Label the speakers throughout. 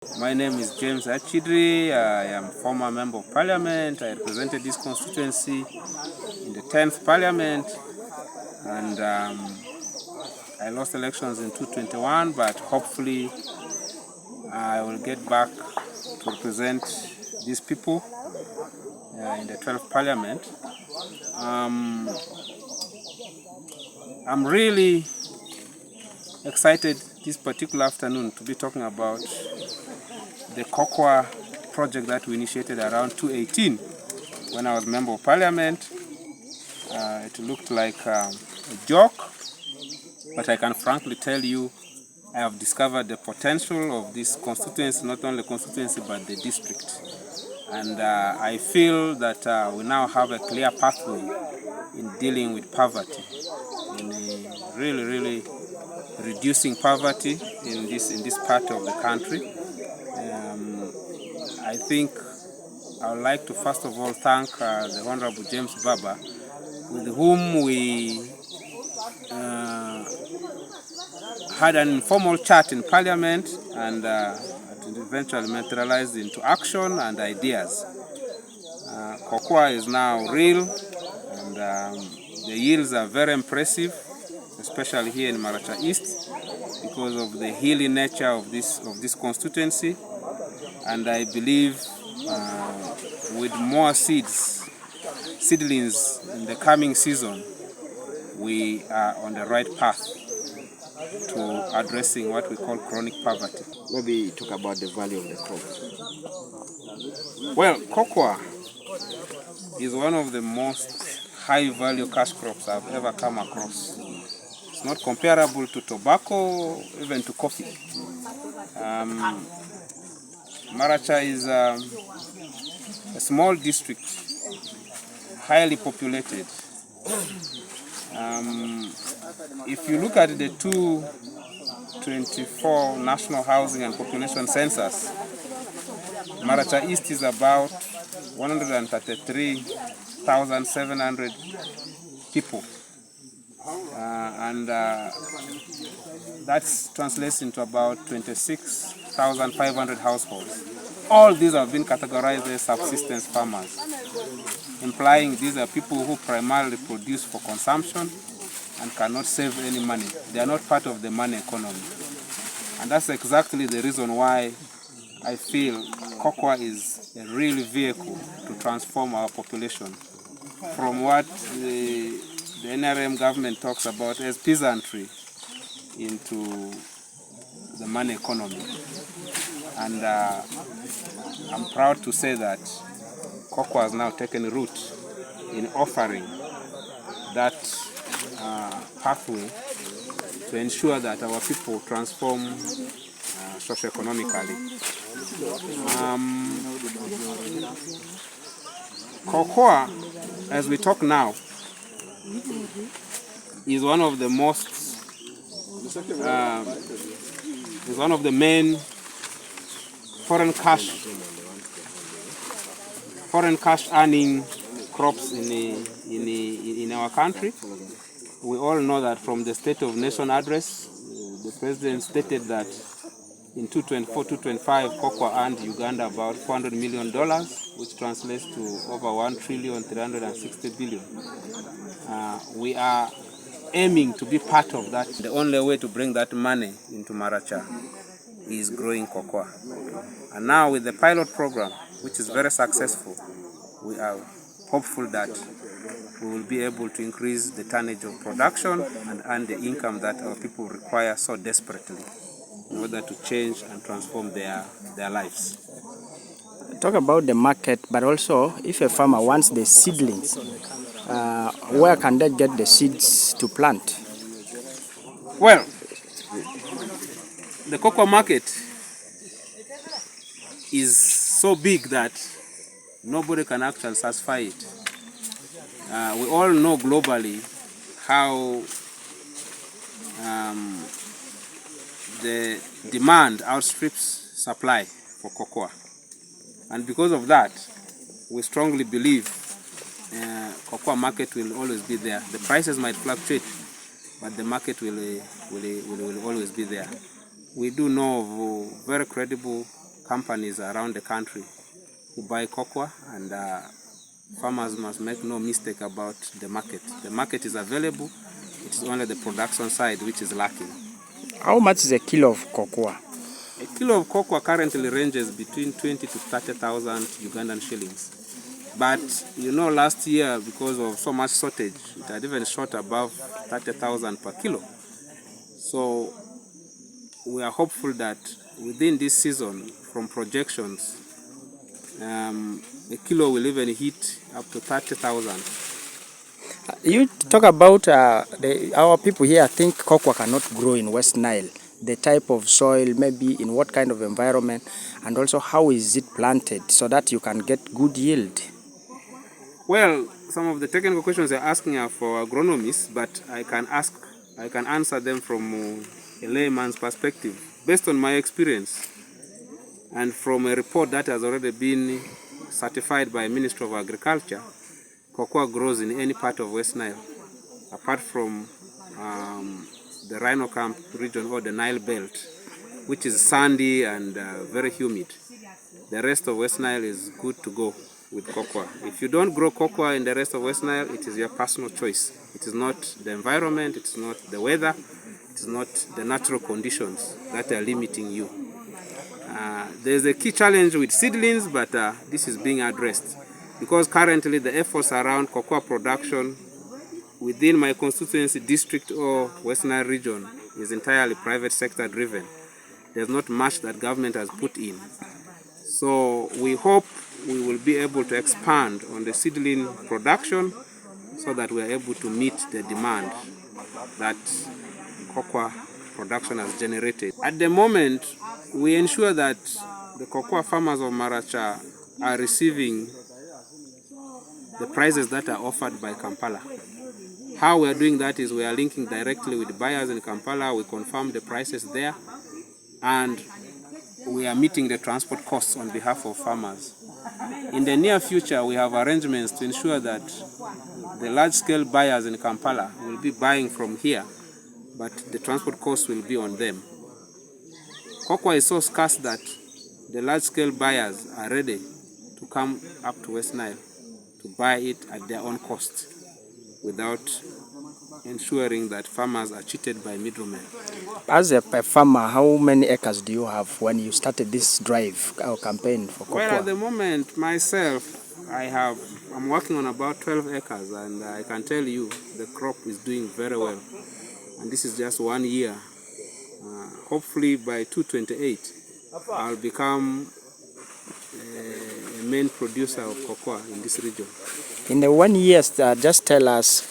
Speaker 1: My name is James Achidri. I am former member of parliament. I represented this constituency in the 10th parliament, and I lost elections in 2021, but hopefully I will get back to represent these people in the 12th parliament. I'm really excited this particular afternoon to be talking about the cocoa project that we initiated around 2018 when I was member of parliament. It looked like a joke, but I can frankly tell you I have discovered the potential of this constituency, not only constituency but the district. And I feel that we now have a clear pathway in dealing with poverty, in really reducing poverty in this part of the country. I think I would like to first of all thank the Honorable James Baba, with whom we had an informal chat in Parliament, and it eventually materialized into action and ideas. Cocoa is now real, and the yields are very impressive, especially here in Maracha East, because of the hilly nature of this constituency. And I believe with more seedlings in the coming season, we are on the right path to addressing what we call chronic poverty.
Speaker 2: Maybe talk about the value of the crop.
Speaker 1: Well, cocoa is one of the most high-value cash crops I've ever come across. It's not comparable to tobacco, even to coffee. Maracha is a small district, highly populated. If you look at the 2024 National Housing and Population Census, Maracha East is about 133,700 people. And that translates into about 26,500 households. All these have been categorized as subsistence farmers, implying these are people who primarily produce for consumption and cannot save any money. They are not part of the money economy. And that's exactly the reason why I feel cocoa is a real vehicle to transform our population from what the NRM government talks about as peasantry into the money economy. And I'm proud to say that cocoa has now taken root in offering that pathway to ensure that our people transform socioeconomically. Cocoa, as we talk now, is one of the main foreign cash earning crops in our country. We all know that from the State of Nation address, the President stated that in 2024-2025, cocoa earned Uganda about $400 million, which translates to over $1,360 billion. We are aiming to be part of that. The only way to bring that money into Maracha is growing cocoa. And now with the pilot program, which is very successful, we are hopeful that we will be able to increase the tonnage of production and earn the income that our people require so desperately in order to change and transform their lives.
Speaker 2: Talk about the market, but also if a farmer wants the seedlings, where can they get the seeds to plant?
Speaker 1: Well, the cocoa market is so big that nobody can actually satisfy it. We all know globally how the demand outstrips supply for cocoa. And because of that, we strongly believe cocoa market will always be there. The prices might fluctuate, but the market will always be there. We do know of very credible companies around the country who buy cocoa, and farmers must make no mistake about the market. The market is available, it is only the production side which is lacking.
Speaker 2: How much is a kilo of cocoa?
Speaker 1: A kilo of cocoa currently ranges between 20 to 30,000 Ugandan shillings. But you know, last year, because of so much shortage, it had even shot above 30,000 per kilo. So we are hopeful that within this season, from projections, a kilo will even hit up to 30,000.
Speaker 2: You talk about our people here think cocoa cannot grow in West Nile. The type of soil, maybe in what kind of environment, and also how is it planted so that you can get good yield?
Speaker 1: Well, some of the technical questions you're asking are for agronomists, but I can answer them from a layman's perspective. Based on my experience and from a report that has already been certified by Ministry of Agriculture, cocoa grows in any part of West Nile, apart from the Rhino Camp region or the Nile belt, which is sandy and very humid. The rest of West Nile is good to go with cocoa. If you don't grow cocoa in the rest of West Nile, it is your personal choice. It is not the environment, it is not the weather, it is not the natural conditions that are limiting you. There's a key challenge with seedlings, but this is being addressed, because currently the efforts around cocoa production within my constituency district or West Nile region is entirely private sector driven. There's not much that government has put in. So we hope we will be able to expand on the seedling production so that we are able to meet the demand that cocoa production has generated. At the moment, we ensure that the cocoa farmers of Maracha are receiving the prices that are offered by Kampala. How we are doing that is we are linking directly with buyers in Kampala, we confirm the prices there, and we are meeting the transport costs on behalf of farmers. In the near future, we have arrangements to ensure that the large-scale buyers in Kampala will be buying from here, but the transport costs will be on them. Cocoa is so scarce that the large-scale buyers are ready to come up to West Nile to buy it at their own cost, without ensuring that farmers are cheated by middlemen.
Speaker 2: As a farmer, how many acres do you have when you started this drive or campaign for cocoa?
Speaker 1: Well, at the moment, myself, I'm working on about 12 acres, and I can tell you the crop is doing very well. And this is just 1 year. Hopefully by 2028, I'll become a main producer of cocoa in this region.
Speaker 2: In the 1 year, just tell us,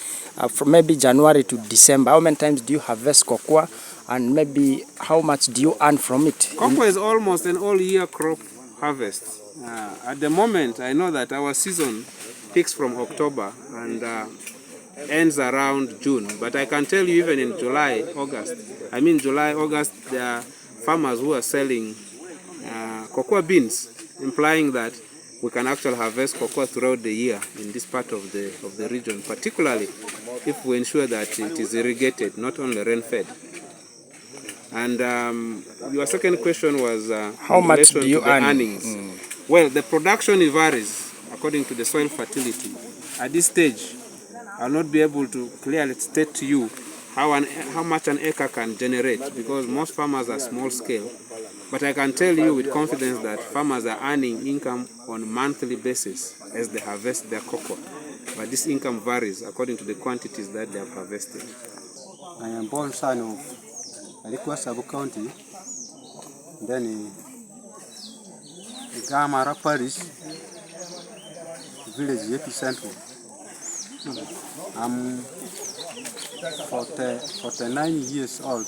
Speaker 2: from maybe January to December, how many times do you harvest cocoa, and maybe how much do you earn from it?
Speaker 1: Cocoa is almost an all-year crop harvest. At the moment, I know that our season peaks from October and ends around June. But I can tell you, even in July, August, there are farmers who are selling cocoa beans, implying that we can actually harvest cocoa throughout the year in this part of the region, particularly if we ensure that it is irrigated, not only rain-fed. And your second question was
Speaker 2: how much do you earn?
Speaker 1: Earnings. Well, the production varies according to the soil fertility. At this stage, I'll not be able to clearly state to you how much an acre can generate, because most farmers are small scale. But I can tell you with confidence that farmers are earning income on a monthly basis as they harvest their cocoa. But this income varies according to the quantities that they have harvested.
Speaker 3: I am born son of Alikwa Sub-County, then in Gamara Parish, village epicentral. I'm 49 years old.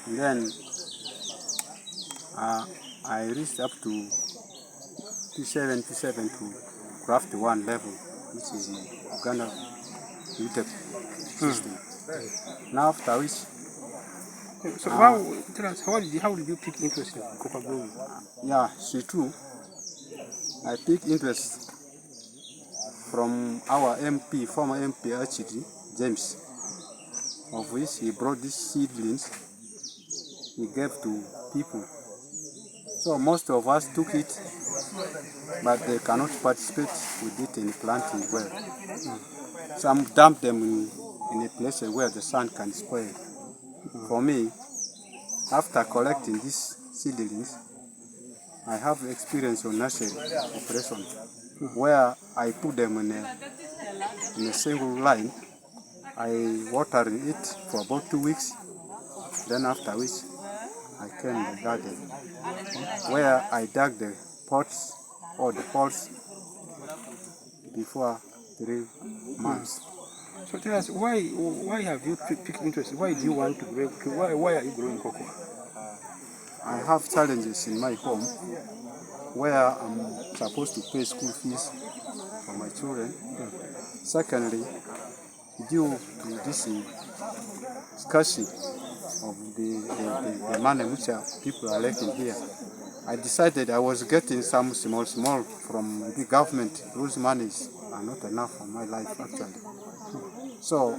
Speaker 3: And then I reached up to P7 to craft 1 level, which is in Uganda UTEP system. Now after which,
Speaker 4: so how did you pick interest in cocoa growing?
Speaker 3: Yeah, she too. I picked interest from our MP, former MP Achidi, James, of which he brought these seedlings, he gave to people So most of us took it, but they cannot participate with it in planting well. Some dump them in a place where the sun can spoil. For me, after collecting these seedlings, I have experience on nursery operation, where I put them in a single line. I water it for about 2 weeks, then after which I came in the garden, where I dug the pots or the holes before 3 months.
Speaker 4: So tell us, why have you picked interest? Why do you want to grow? Why are you growing cocoa?
Speaker 3: I have challenges in my home where I'm supposed to pay school fees for my children. Secondly, due to this scarcity of the money which people are lacking here, I decided I was getting some small from the government. Those monies are not enough for my life actually. So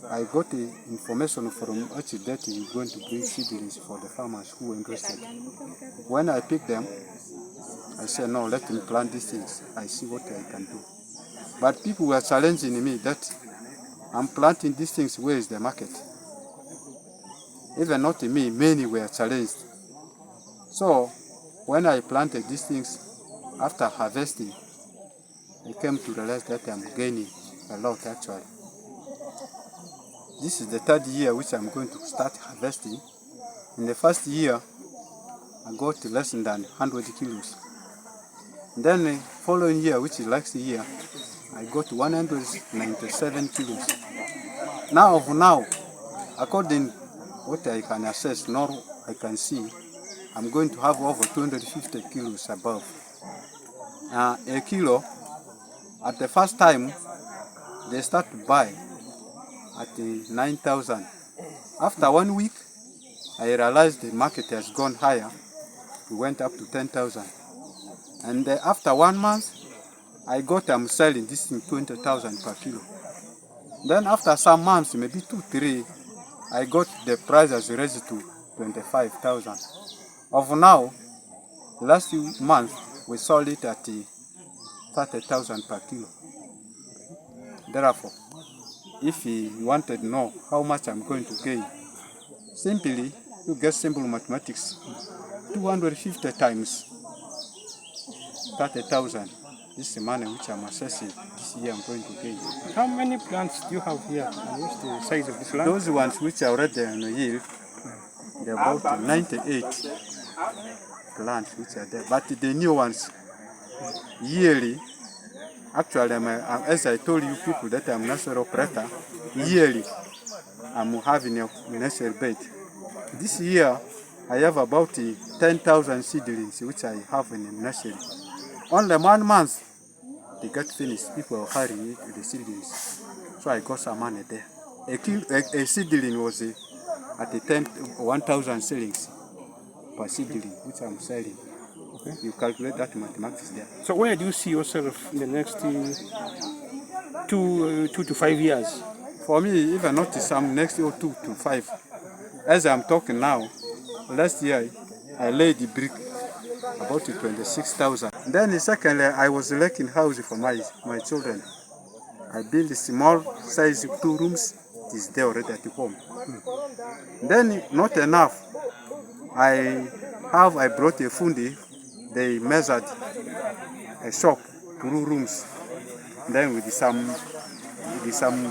Speaker 3: I got the information from Archie that he was going to bring seedlings for the farmers who were interested. When I picked them, I said, no, let me plant these things. I see what I can do. But people were challenging me that I'm planting these things, where is the market? Even not me, many were challenged. So when I planted these things, after harvesting, I came to realize that I'm gaining a lot actually. This is the 3rd year which I'm going to start harvesting. In the first year, I got less than 100 kilos. Then the following year, which is last year, I got 197 kilos. Now, according what I can assess, nor I can see, I'm going to have over 250 kilos above. A kilo, at the first time, they start to buy at 9,000. After 1 week, I realized the market has gone higher. We went up to 10,000. And after 1 month, I'm selling this thing 20,000 per kilo. Then after some months, maybe 2, 3, I got the price has raised to 25,000. Of now, last month, we sold it at 30,000 per kilo. Therefore, if you wanted to know how much I'm going to gain, simply you get simple mathematics. 250 times 30,000. This is the money which I'm assessing this year I'm going to gain.
Speaker 4: How many plants do you have here? And what's the size of this land?
Speaker 3: Those ones which are already on the yield, they're about 98 plants which are there. But the new ones, yearly, actually, as I told you people that I'm nursery operator, yearly I'm having a nursery bed. This year I have about 10,000 seedlings which I have in the nursery. Only 1 month they get finished. People are hiring the seedlings, so I got some money there. A seedling was at 1,000 shillings per seedling, which I'm selling. Okay. You calculate that mathematics there.
Speaker 4: So where do you see yourself in the next 2 to 5 years?
Speaker 3: For me, even not some next 2 to 5. As I'm talking now, last year I laid the brick about 26,000. Then secondly, I was lacking house for my children. I built a small size 2 rooms. It is there already at home. Then not enough. I brought a fundi. They measured a shop, 2 rooms. Then with some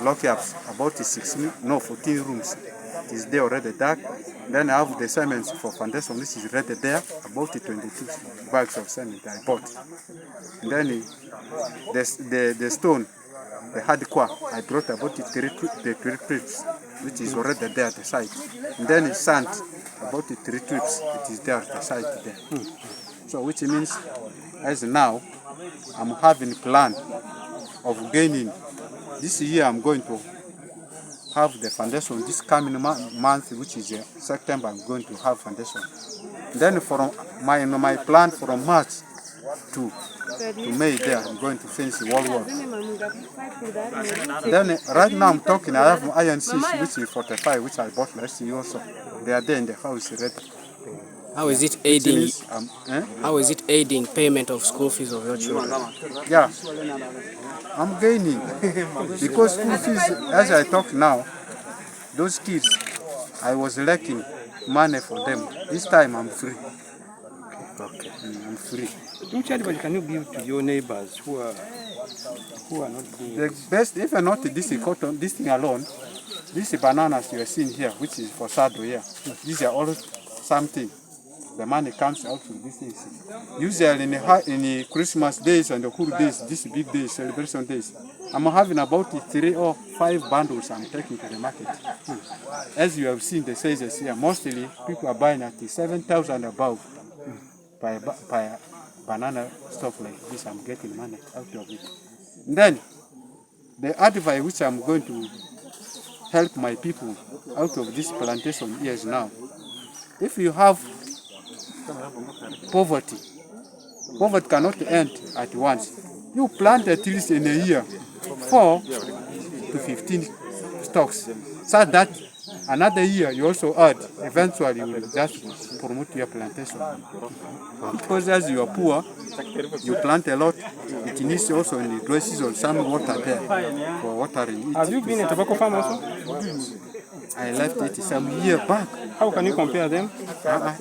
Speaker 3: lock-ups, about 14 rooms. It is there already dark. Then I have the cements for foundation. This is already there, about 22 bags of cement I bought. And then the stone, the hardcore, I brought about 3 trips, which is already there at the site. And then sand, about 3 trips, it is there at the site there. So which means, as now, I'm having a plan of gaining. This year I'm going to have the foundation. This coming month, which is September, I'm going to have foundation. Then from my plan from March to May there, I'm going to finish the wall work. Then right now I'm talking, I have iron 6, which is 45, which I bought last year also. They are there in the house ready.
Speaker 5: How is it
Speaker 3: Which
Speaker 5: aiding?
Speaker 3: means,
Speaker 5: How is it aiding payment of school fees of your children?
Speaker 3: yeah, I'm gaining because school fees, as I talk now, those kids, I was lacking money for them. This time I'm free.
Speaker 4: Okay.
Speaker 3: I'm free.
Speaker 4: Which advice can you give to your neighbors who are not doing
Speaker 3: The
Speaker 4: this?
Speaker 3: best, if I not this cotton, this thing alone, these bananas you are seeing here, which is for sado here, these are all something. The money comes out from these things. Usually in the Christmas days and the cool days, these big days, celebration days, I'm having about 3 or 5 bundles I'm taking to the market. As you have seen the sizes here, mostly people are buying at 7,000 above by banana stuff like this. I'm getting money out of it. And then the advice which I'm going to help my people out of this plantation years now, if you have poverty, poverty cannot end at once. You plant at least in a year 4 to 15 stocks, so that another year you also add. Eventually you will just promote your plantation. Because as you are poor, you plant a lot. It needs also in the dry season some water there for watering it.
Speaker 4: Have you been a tobacco farmer also?
Speaker 3: I left it some year back.
Speaker 4: How can you compare them?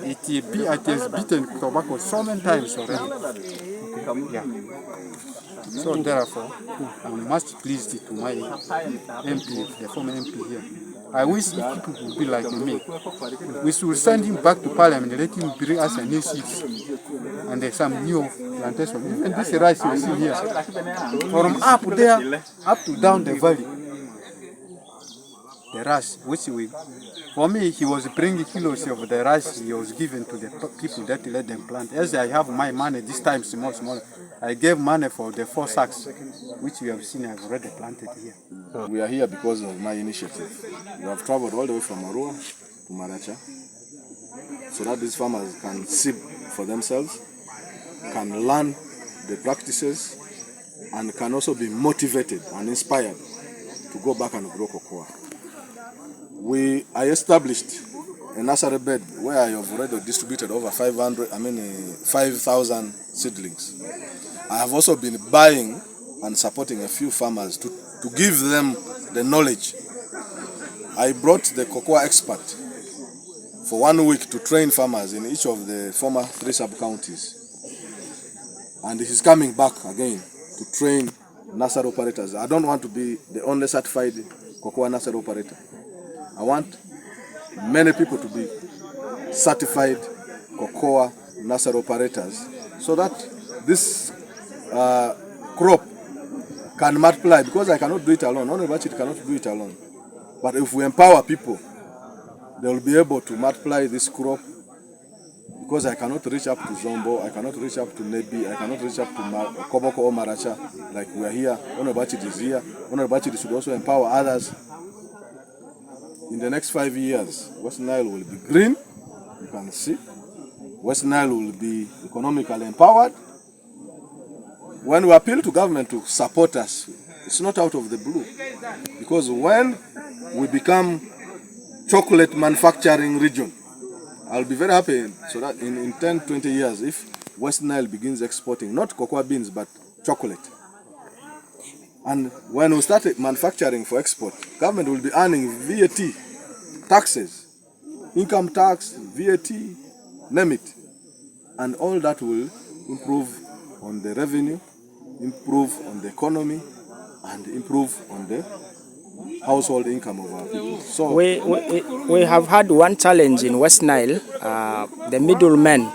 Speaker 3: It has beaten tobacco so many times already. Yeah. So therefore, I'm much pleased to my MP, the former MP here. I wish if people would be like me. We should send him back to Parliament and let him bring us a new seats and there's some new plantation. Even this rice you see here, from up there, up to down the valley. The rice, which we, for me, he was bringing kilos of the rice he was given to the people that let them plant. As I have my money this time small, I gave money for the 4 sacks, which you have seen I've already planted here.
Speaker 6: We are here because of my initiative. We have traveled all the way from Arua to Maracha so that these farmers can see for themselves, can learn the practices, and can also be motivated and inspired to go back and grow cocoa. I established a nursery bed where I have already distributed over 5,000 seedlings. I have also been buying and supporting a few farmers to give them the knowledge. I brought the cocoa expert for 1 week to train farmers in each of the former 3 sub-counties. And he's coming back again to train nursery operators. I don't want to be the only certified cocoa nursery operator. I want many people to be certified cocoa nursery operators so that this crop can multiply, because I cannot do it alone. Only Bachit cannot do it alone. But if we empower people, they will be able to multiply this crop, because I cannot reach up to Zombo, I cannot reach up to Nebi, I cannot reach up to Koboko or Maracha, like we are here. Only Bachit is here. Only Bachit should also empower others. In the next 5 years, West Nile will be green, you can see. West Nile will be economically empowered. When we appeal to government to support us, it's not out of the blue. Because when we become chocolate manufacturing region, I'll be very happy so that in 10, 20 years, if West Nile begins exporting, not cocoa beans, but chocolate. And when we start manufacturing for export, government will be earning VAT, taxes, income tax, VAT, name it. And all that will improve on the revenue, improve on the economy, and improve on the household income of our people. So
Speaker 2: we have had one challenge in West Nile. The middlemen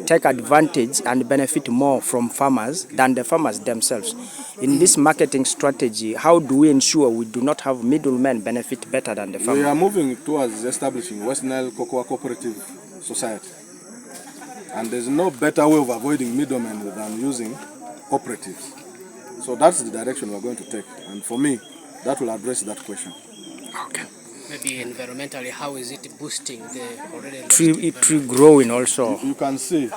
Speaker 2: take advantage and benefit more from farmers than the farmers themselves. In this marketing strategy, how do we ensure we do not have middlemen benefit better than the farmers?
Speaker 6: we are moving towards establishing West Nile Cocoa Cooperative Society. And there's no better way of avoiding middlemen than using cooperatives. So that's the direction we're going to take. And for me, that will address that question.
Speaker 2: Okay.
Speaker 5: Maybe environmentally, how is it boosting the already
Speaker 2: Tree growing also.
Speaker 6: You can see,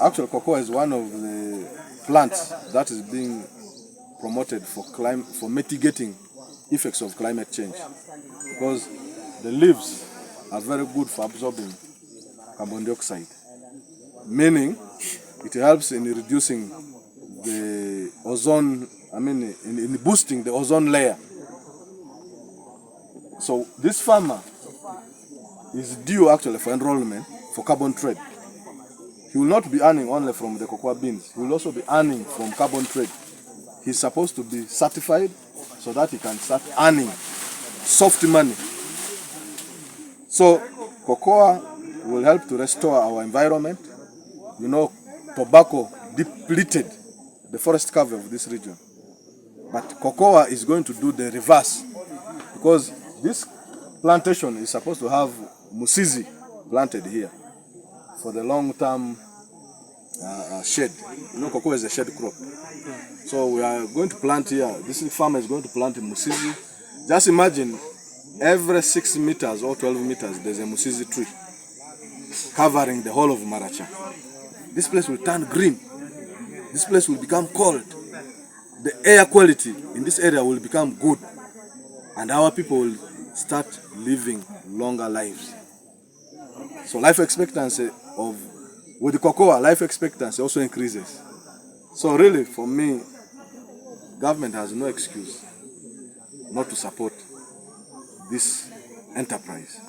Speaker 6: actually cocoa is one of the plants that is being promoted for mitigating effects of climate change, because the leaves are very good for absorbing carbon dioxide, meaning it helps in reducing the ozone, in boosting the ozone layer. So this farmer is due actually for enrollment for carbon trade. He will not be earning only from the cocoa beans, he will also be earning from carbon trade. He's supposed to be certified so that he can start earning soft money. So cocoa will help to restore our environment. You know, tobacco depleted the forest cover of this region. But cocoa is going to do the reverse, because this plantation is supposed to have musizi planted here for the long-term shade. You know, cocoa is a shade crop. So we are going to plant here. This farmer is going to plant in musizi. Just imagine every 6 meters or 12 meters there's a musizi tree covering the whole of Maracha. This place will turn green. This place will become cold. The air quality in this area will become good, and our people will start living longer lives. So life expectancy with the cocoa, life expectancy also increases. So really, for me, government has no excuse not to support this enterprise.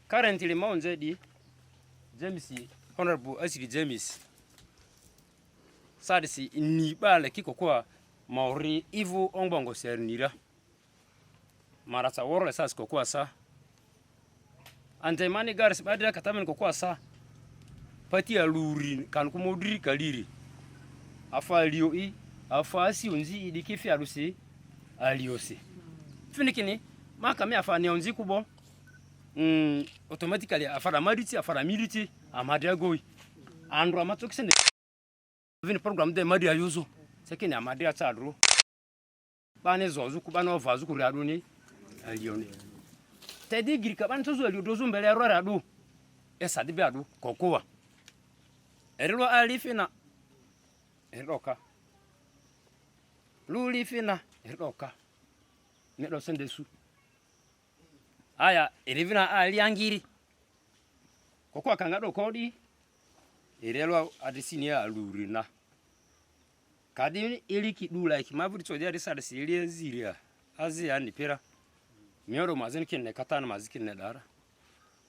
Speaker 7: Currently, Mount Zedi, James, Honorable Asiri James, Sadisi, Niba, le Kikokoa, Maori, Ivo, Ongbongo, Sernira, Marasa, Warless as Cocoasa, and the money guards, Badia Kataman Cocoasa, Patia Lurin, Kankumodri, Kaliri, Afa Lioi, Afa Sionzi, the Kifiarusi, Aliosi. Finikini, Makame Afa Neonzi Kubo. Automatically afara mariti afara militi amadia goi andro amatoxen vini program de madia yuzo sekini amadia tsadro bane zozu kubana ovazu kuriadu ni alioni tedi girika bane tozo aliodozo mbele ya radu esa dibe adu kokoa erilo alifina eroka lulifina eroka nedo sendesu aya irivina aliangiri kokwa kangado kodi irelo adisini ya lurina kadi iliki du like mavuri tsodia risada silie ziria azia ni pera mioro mazini kinne katana mazikine dara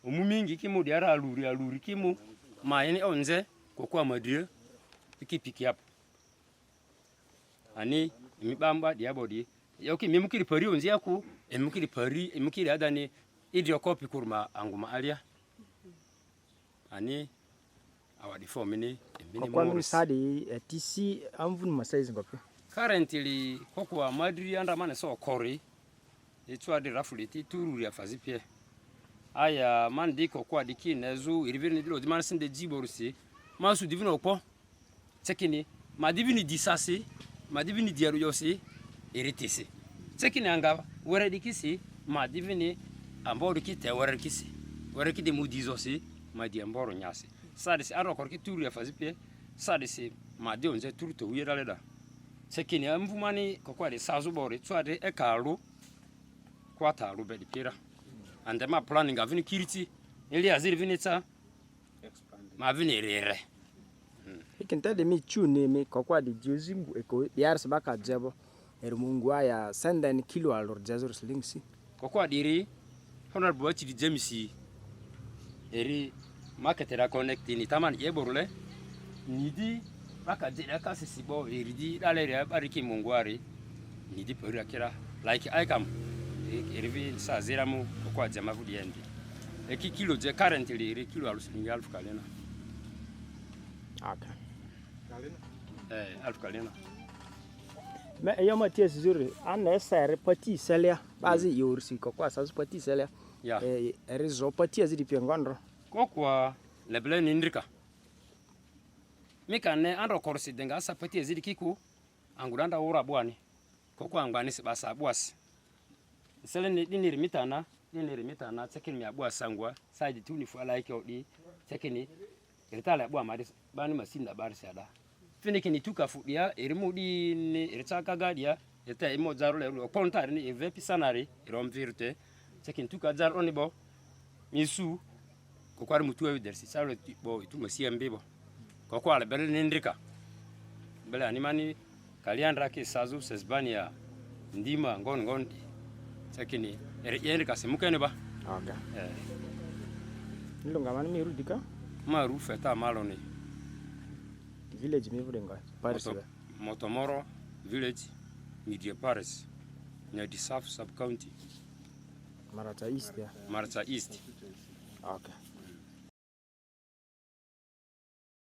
Speaker 7: umumingi kimu diara aluri kimu mayeni onze kokwa madrie ikipiki hapo ani mibamba diabodi yoki mimukiri pari onzi yaku emukiri pari emukiri adani idio kopi kurma anguma alia ani awadi formini embini
Speaker 2: kwa mimi sadi TC amvun masaizi ngopi
Speaker 7: currently kokwa madri anda mane so kori itwa di rafuliti tururi afazipie aya mandi kokwa dikinezu irivini dilo di mansinde jiborusi masu divino okpo sekini madivini disasi madivini diaru yosi iritisi sekini anga wore dikisi madivini amboro kite wore kisi wore kide mudizosi madi amboro nyasi sadisi aro korki turu ya fazipie sadisi madi onze turu to wiera leda sekini amvumani kokwa de sazubori twade ekaru kwata rube dipira and ma planning avini kiriti ili aziri vinita ma vini rere
Speaker 2: ikintade mi chune mi kokwa de jozimbu eko yars baka jebo ermungwa ya senden kilo alor jazor slingsi
Speaker 7: kokwa diri Honorable Asiri James eri marketera connecting taman yeborule nidi baka jeda kasisibo eridi dalere bariki mungwari nidi pori akira like I come erivi sa zeramu kokwa jama vudiendi eki kilo je currently eri kilo aluslingi alfu kalena
Speaker 2: okay
Speaker 7: alfu kalena
Speaker 2: me yoma ties zuri an sere pati selia bazi yorsi kokwa sasu pati selia erizo pati azidi piangondro
Speaker 7: kokwa lebele nindrika mikane andro korsi denga sa pati azidi kiku anguranda ura bwani kokwa angwani sibasa abwasi sele ni diniri mitana tsekini mi abwasa ngwa side tuni fu like odi tsekini Iritala bwa madis bani masinda barisada. Fini kini tuka fudia irimudi ni iritaka gadia ita imo zaro le ponta ni evepi sanari irom virte sekin tuka zaro ni bo misu ko kwari mutu e dersi salo bo itu masia mbebo ko kwala bel nindrika bel animani kaliandra ke sazu sesbania ndima ngon sekini yendrika semukene ba
Speaker 2: Okay. Nilonga mani mirudika?
Speaker 7: Maru feta maloni.
Speaker 2: Village mivudenga. Paris.
Speaker 7: Motomoro village media Paris. Near the South sub county.
Speaker 2: Marata East, yeah.
Speaker 7: Marata East.
Speaker 2: Okay.